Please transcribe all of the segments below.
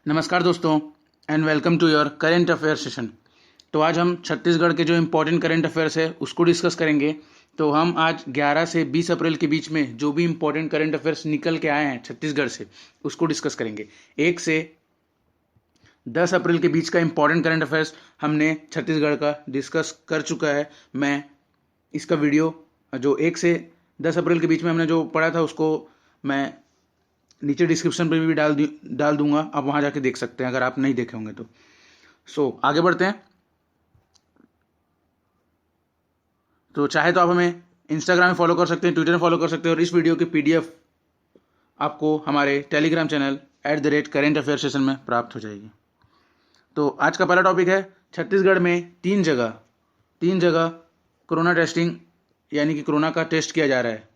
नमस्कार दोस्तों and welcome to your current affair session. तो आज हम छत्तीसगढ़ के जो इम्पोर्टेंट करेंट अफेयर्स है उसको डिस्कस करेंगे। तो हम आज 11 से 20 अप्रैल के बीच में जो भी इम्पोर्टेंट करेंट अफेयर्स निकल के आए हैं छत्तीसगढ़ से उसको डिस्कस करेंगे। 1 से 10 अप्रैल के बीच का इम्पोर्टेंट करंट अफेयर्स हमने छत्तीसगढ़ का डिस्कस कर चुका है। मैं इसका वीडियो जो 1 से 10 अप्रैल के बीच में हमने जो पढ़ा था उसको मैं नीचे डिस्क्रिप्शन पे भी डाल दूंगा, आप वहां जाके देख सकते हैं अगर आप नहीं देखे होंगे तो आगे बढ़ते हैं। तो चाहे तो आप हमें इंस्टाग्राम में फॉलो कर सकते हैं, ट्विटर में फॉलो कर सकते हैं और इस वीडियो की पीडीएफ आपको हमारे Telegram channel @current affair session में प्राप्त हो जाएगी। तो आज का पहला टॉपिक है छत्तीसगढ़ में तीन जगह कोरोना टेस्टिंग यानी कि कोरोना का टेस्ट किया जा रहा है।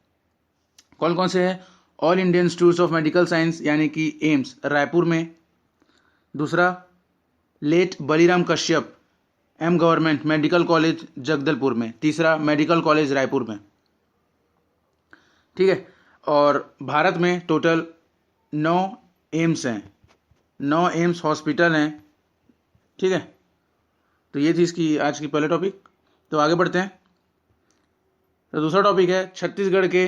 कौन कौन से है? All Indian Institute of Medical Science यानी कि एम्स रायपुर में, दूसरा late Baliram Kashyap M government medical college Jagdalpur में, तीसरा मेडिकल कॉलेज रायपुर में। ठीक है। और भारत में टोटल 9 एम्स हैं, 9 एम्स हॉस्पिटल हैं। ठीक है। तो ये थी इसकी आज की पहले टॉपिक। तो आगे बढ़ते हैं। तो दूसरा टॉपिक है छत्तीसगढ़ के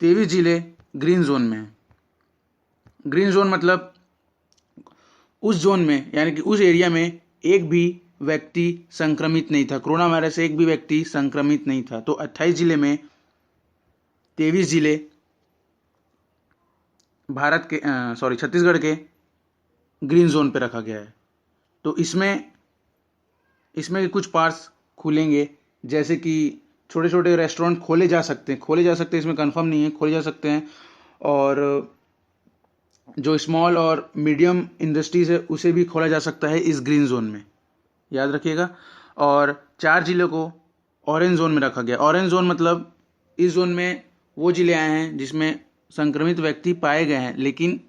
23 जिले ग्रीन जोन में है। ग्रीन जोन मतलब उस जोन में यानी कि उस एरिया में एक भी व्यक्ति संक्रमित नहीं था, कोरोना वायरस से एक भी व्यक्ति संक्रमित नहीं था। तो 28 जिले में 23 जिले छत्तीसगढ़ के ग्रीन जोन पे रखा गया है। तो इसमें कुछ पार्ट्स खुलेंगे, जैसे कि छोटे छोटे रेस्टोरेंट खोले जा सकते हैं, इसमें कंफर्म नहीं है, खोले जा सकते हैं। और जो स्मॉल और मीडियम इंडस्ट्रीज है उसे भी खोला जा सकता है इस ग्रीन जोन में, याद रखिएगा। और 4 जिलों को ऑरेंज जोन में रखा गया। ऑरेंज जोन मतलब इस जोन में वो जिले आए हैं जिसमें संक्रमित व्यक्ति पाए गए हैं लेकिन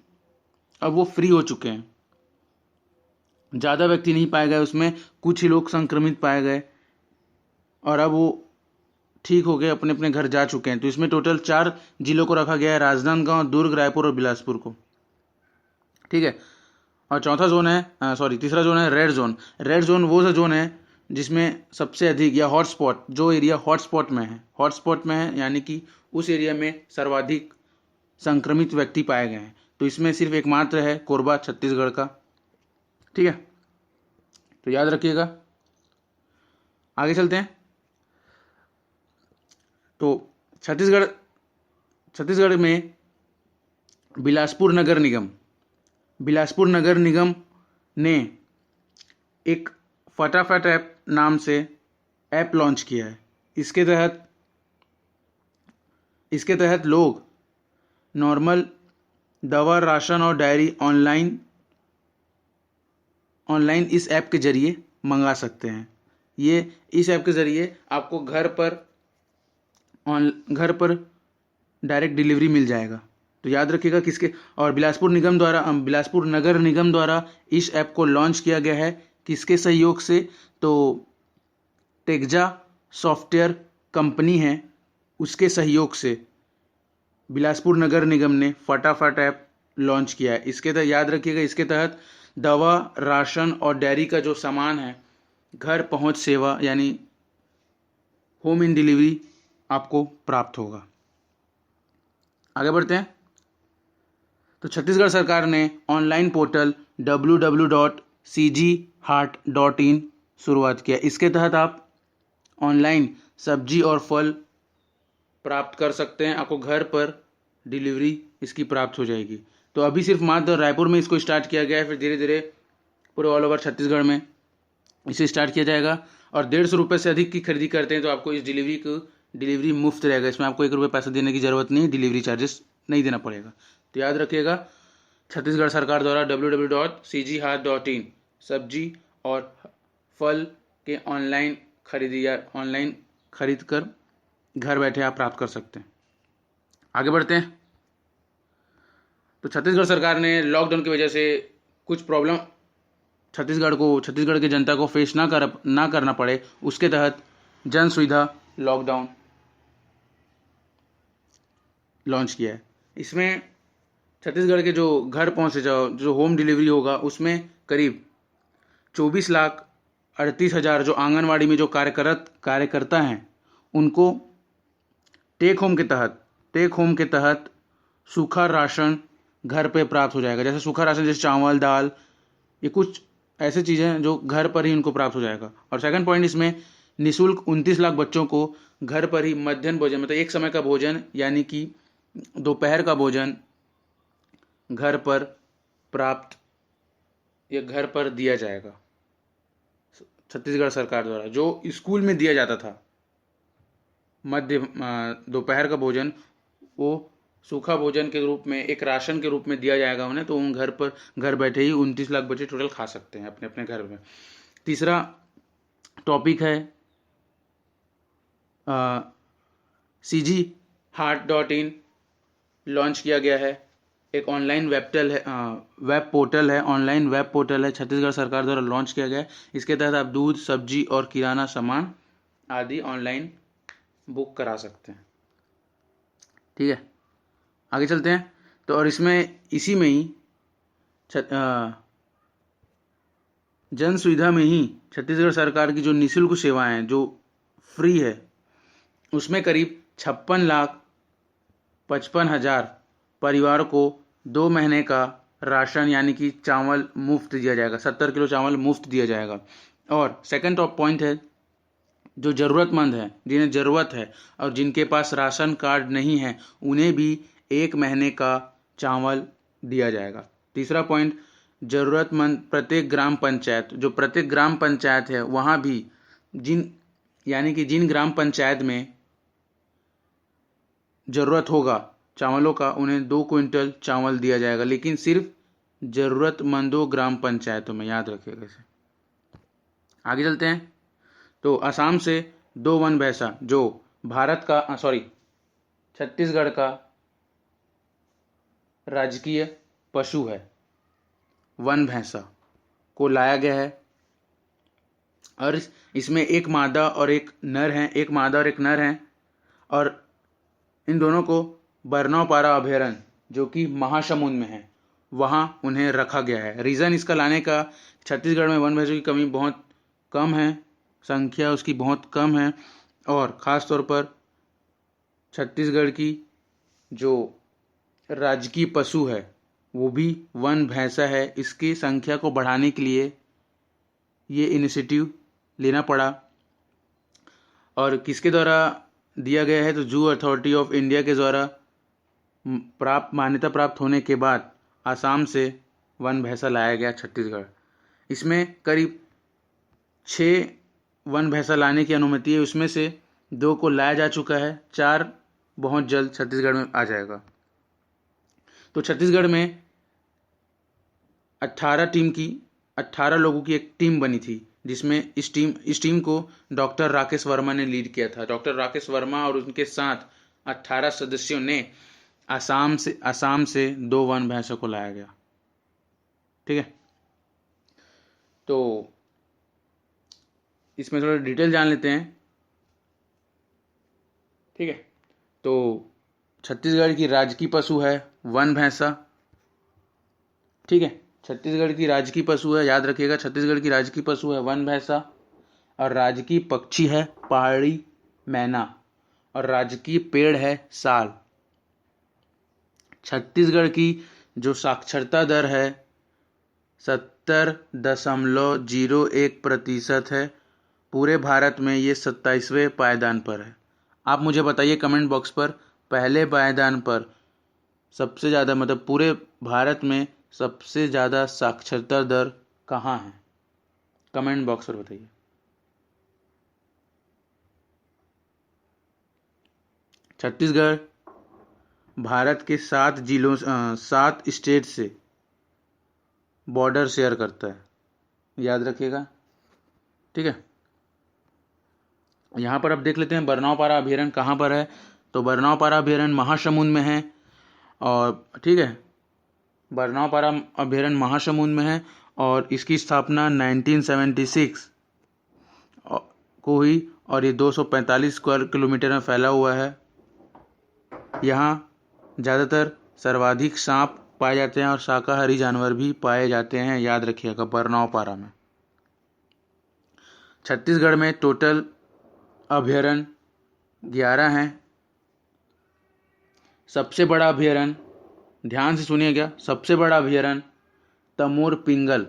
अब वो फ्री हो चुके हैं, ज़्यादा व्यक्ति नहीं पाए गए, उसमें कुछ ही लोग संक्रमित पाए गए और अब वो ठीक हो गए, अपने अपने घर जा चुके हैं। तो इसमें टोटल 4 जिलों को रखा गया है, राजनांदगांव, दुर्ग, रायपुर और बिलासपुर को। ठीक है। और तीसरा जोन है रेड जोन। रेड जोन वो सा जोन है जिसमें सबसे अधिक या हॉटस्पॉट, जो एरिया हॉटस्पॉट में है यानी कि उस एरिया में सर्वाधिक संक्रमित व्यक्ति पाए गए हैं। तो इसमें सिर्फ एकमात्र है कोरबा छत्तीसगढ़ का। ठीक है। तो याद रखिएगा। आगे चलते हैं। तो छत्तीसगढ़ में बिलासपुर नगर निगम ने एक फटाफट ऐप नाम से ऐप लॉन्च किया है। इसके तहत लोग नॉर्मल दवा, राशन और डायरी ऑनलाइन इस ऐप के जरिए मंगा सकते हैं। इस ऐप के जरिए आपको घर पर डायरेक्ट डिलीवरी मिल जाएगा। तो याद रखिएगा और बिलासपुर नगर निगम द्वारा इस ऐप को लॉन्च किया गया है। किसके सहयोग से? तो टेक्जा सॉफ्टवेयर कंपनी है, उसके सहयोग से बिलासपुर नगर निगम ने फटाफट ऐप लॉन्च किया है। याद रखिएगा, इसके तहत दवा, राशन और डेयरी का जो सामान है, घर पहुंच सेवा यानी होम इन डिलीवरी आपको प्राप्त होगा। आगे बढ़ते हैं। तो छत्तीसगढ़ सरकार ने ऑनलाइन पोर्टल www.cghart.in शुरुआत किया। इसके तहत आप ऑनलाइन सब्जी और फल प्राप्त कर सकते हैं, आपको घर पर डिलीवरी इसकी प्राप्त हो जाएगी। तो अभी सिर्फ मात्र रायपुर में इसको स्टार्ट किया गया है, फिर धीरे धीरे पूरे ऑल ओवर छत्तीसगढ़ में इसे स्टार्ट किया जाएगा। और 150 रुपये से अधिक की खरीदी करते हैं तो आपको इस डिलीवरी मुफ्त रहेगा। इसमें आपको 1 रुपये पैसा देने की जरूरत नहीं, डिलीवरी चार्जेस नहीं देना पड़ेगा। तो याद रखिएगा, छत्तीसगढ़ सरकार द्वारा www.cghart.in सब्जी और फल के ऑनलाइन खरीद कर घर बैठे आप प्राप्त कर सकते हैं। आगे बढ़ते हैं। तो छत्तीसगढ़ सरकार ने लॉकडाउन की वजह से कुछ प्रॉब्लम छत्तीसगढ़ की जनता को फेस ना करना पड़े, उसके तहत जन सुविधा लॉकडाउन लॉन्च किया है। इसमें छत्तीसगढ़ के जो घर पहुंचे जो होम डिलीवरी होगा उसमें करीब 24,38,000 जो आंगनवाड़ी में जो कार्यकर्ता हैं उनको टेक होम के तहत सूखा राशन घर पे प्राप्त हो जाएगा। जैसे सूखा राशन जैसे चावल दाल, ये कुछ ऐसे चीज़ें हैं जो घर पर ही उनको प्राप्त हो जाएगा। और सेकंड पॉइंट, इसमें निःशुल्क 29 लाख बच्चों को घर पर ही मध्याह्न भोजन मतलब एक समय का भोजन यानी कि दोपहर का भोजन घर पर प्राप्त या घर पर दिया जाएगा। छत्तीसगढ़ सरकार द्वारा जो स्कूल में दिया जाता था दोपहर का भोजन, वो सूखा भोजन के रूप में एक राशन के रूप में दिया जाएगा उन्हें। तो उन घर बैठे ही 29 लाख बच्चे टोटल खा सकते हैं अपने अपने घर में। तीसरा टॉपिक है CG Heart.in लॉन्च किया गया है। एक ऑनलाइन ऑनलाइन वेब पोर्टल है छत्तीसगढ़ सरकार द्वारा लॉन्च किया गया है। इसके तहत आप दूध, सब्जी और किराना सामान आदि ऑनलाइन बुक करा सकते हैं। ठीक है, आगे चलते हैं। तो और इसी में ही जन सुविधा में ही छत्तीसगढ़ सरकार की जो निःशुल्क सेवाएं हैं जो फ्री है, उसमें करीब 56,55,000 परिवार को 2 महीने का राशन यानी कि चावल मुफ्त दिया जाएगा। 70 किलो चावल मुफ्त दिया जाएगा। और सेकंड टॉप पॉइंट है, जो ज़रूरतमंद है, जिन्हें ज़रूरत है और जिनके पास राशन कार्ड नहीं है, उन्हें भी 1 महीने का चावल दिया जाएगा। तीसरा पॉइंट, ज़रूरतमंद प्रत्येक ग्राम पंचायत है वहाँ भी जिन ग्राम पंचायत में ज़रूरत होगा चावलों का, उन्हें 2 क्विंटल चावल दिया जाएगा, लेकिन सिर्फ ज़रूरतमंदों ग्राम पंचायतों में, याद रखिएगा इसे। आगे चलते हैं। तो असम से 2 वन भैंसा जो छत्तीसगढ़ का राजकीय पशु है, वन भैंसा को लाया गया है। और इसमें एक मादा और एक नर हैं। और इन दोनों को बरनौपारा अभयारण्य जो कि महासमुंद में है, वहाँ उन्हें रखा गया है। रीज़न इसका लाने का, छत्तीसगढ़ में वन भैंसों की कमी बहुत कम है, संख्या उसकी बहुत कम है। और ख़ास तौर पर छत्तीसगढ़ की जो राजकीय पशु है वो भी वन भैंसा है। इसकी संख्या को बढ़ाने के लिए ये इनिशिएटिव लेना पड़ा। और किसके द्वारा दिया गया है? तो जू अथॉरिटी ऑफ इंडिया के द्वारा मान्यता प्राप्त होने के बाद आसाम से वन भैंसा लाया गया छत्तीसगढ़। इसमें करीब 6 वन भैंसा लाने की अनुमति है, उसमें से 2 को लाया जा चुका है, 4 बहुत जल्द छत्तीसगढ़ में आ जाएगा। तो छत्तीसगढ़ में 18 लोगों की एक टीम बनी थी, जिसमें इस टीम को डॉक्टर राकेश वर्मा ने लीड किया था। डॉक्टर राकेश वर्मा और उनके साथ 18 सदस्यों ने आसाम से 2 वन भैंसों को लाया गया। ठीक है, तो इसमें थोड़ा डिटेल जान लेते हैं। ठीक है, तो छत्तीसगढ़ की राजकीय पशु है वन भैंसा। ठीक है, छत्तीसगढ़ की राजकीय पशु है, याद रखिएगा, छत्तीसगढ़ की राजकीय पशु है वन भैंसा। और राजकीय पक्षी है पहाड़ी मैना। और राजकीय पेड़ है साल। छत्तीसगढ़ की जो साक्षरता दर है 70.01% है। पूरे भारत में ये 27वें पायदान पर है। आप मुझे बताइए कमेंट बॉक्स पर, पहले पायदान पर सबसे ज़्यादा मतलब पूरे भारत में सबसे ज़्यादा साक्षरता दर कहाँ है? कमेंट बॉक्स पर बताइए। छत्तीसगढ़ भारत के 7 स्टेट से बॉर्डर शेयर करता है, याद रखिएगा। ठीक है, यहाँ पर अब देख लेते हैं बरनौपारा अभयारण्य कहाँ पर है। तो बरनौपारा अभयारण्य महासमुंद में है। और ठीक है, बरनौपारा अभयारण्य महासमुंद में है और इसकी स्थापना 1976 को हुई। और ये 245 स्क्वायर किलोमीटर में फैला हुआ है। यहाँ ज़्यादातर सर्वाधिक सांप पाए जाते हैं और शाकाहारी जानवर भी पाए जाते हैं, याद रखिएगा, बरनौल पारा में। छत्तीसगढ़ में टोटल अभयारण्य 11 हैं। सबसे बड़ा अभयारण्य, ध्यान से सुनिएगा, सबसे बड़ा अभयारण्य तमोर पिंगल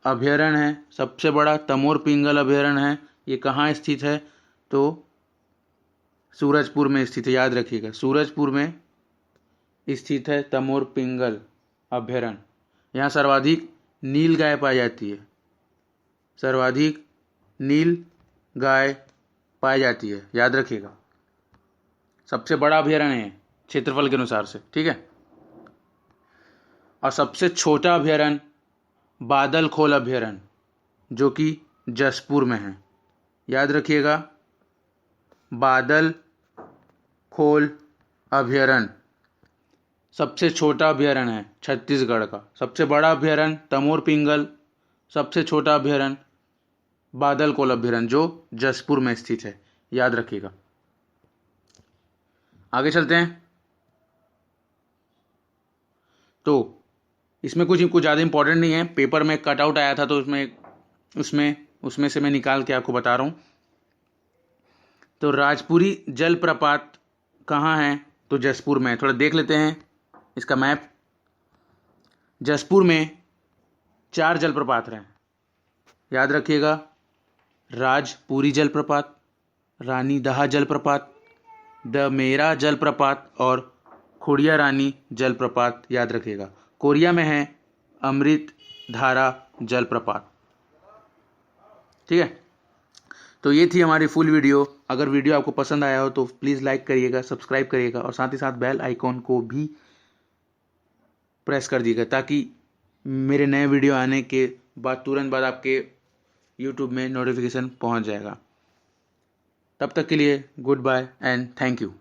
अभयारण्य है। सबसे बड़ा तमोर पिंगल अभयारण्य है। ये कहाँ स्थित है? तो सूरजपुर में स्थित है, याद रखिएगा, सूरजपुर में स्थित है तमोर पिंगल अभयारण्य। यहाँ सर्वाधिक नील गाय पाई जाती है, सर्वाधिक नील गाय पाई जाती है, याद रखिएगा। सबसे बड़ा अभयारण्य है क्षेत्रफल के अनुसार से, ठीक है। और सबसे छोटा अभयारण्य बादल खोल अभयारण्य, जो कि जसपुर में है, याद रखिएगा, बादल खोल अभयारण्य सबसे छोटा अभयारण्य है छत्तीसगढ़ का। सबसे बड़ा अभयारण्य तमोर पिंगल, सबसे छोटा अभयारण्य बादल खोल अभयारण्य, जो जसपुर में स्थित है, याद रखिएगा। आगे चलते हैं। तो इसमें कुछ ज़्यादा इंपॉर्टेंट नहीं है, पेपर में कटआउट आया था तो उसमें से मैं निकाल के आपको बता रहा हूँ। तो राजपुरी जलप्रपात कहाँ है? तो जसपुर में। थोड़ा देख लेते हैं इसका मैप। जसपुर में 4 जलप्रपात हैं, याद रखिएगा, राजपुरी जलप्रपात, रानी दहा जलप्रपात, दमेरा जलप्रपात और खुड़िया रानी जलप्रपात, याद रखिएगा। कोरिया में है अमृत धारा जलप्रपात, ठीक है। तो ये थी हमारी फुल वीडियो। अगर वीडियो आपको पसंद आया हो तो प्लीज़ लाइक करिएगा, सब्सक्राइब करिएगा और साथ ही साथ बेल आइकॉन को भी प्रेस कर दीजिएगा, ताकि मेरे नए वीडियो आने के बाद तुरंत बाद आपके यूट्यूब में नोटिफिकेशन पहुंच जाएगा। तब तक के लिए good bye and thank you.